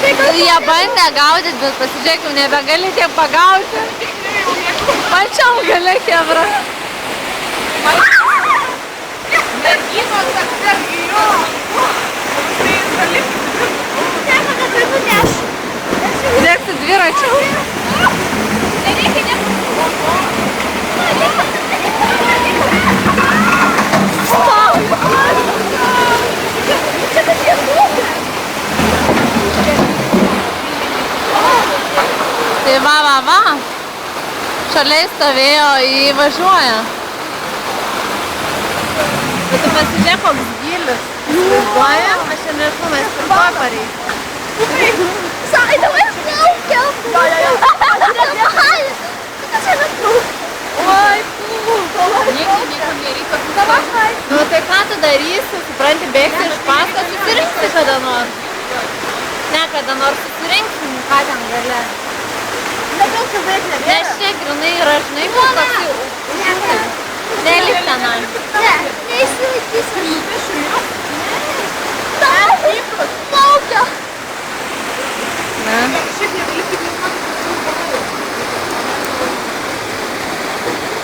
Jie bandė gaudyti, bet pasižiūrėkim, nebegali tiek pagauti. Pačiam gale kebra. Merginos atsargiai, jo. Dėkti dviračių. Nereikia Tai va. Šalia stovėjo įvažiuoja. Bet tu pasižiūrėk, koks gylis. Įsivaizduoja, aš čia nežinau, mes ir to pareik. Oi, niekam nereikia. Nu tai ką tu darysi, supranti, bėgsi iš paskos, susirinksi kada nors. Ne, kada nors susirinksi, ką ten gali. Nes čia grinai yra, žinai, kur toksai. Nelik tenai. Ne, neišsilaikysim. Plaukia. Ne. šiek tiek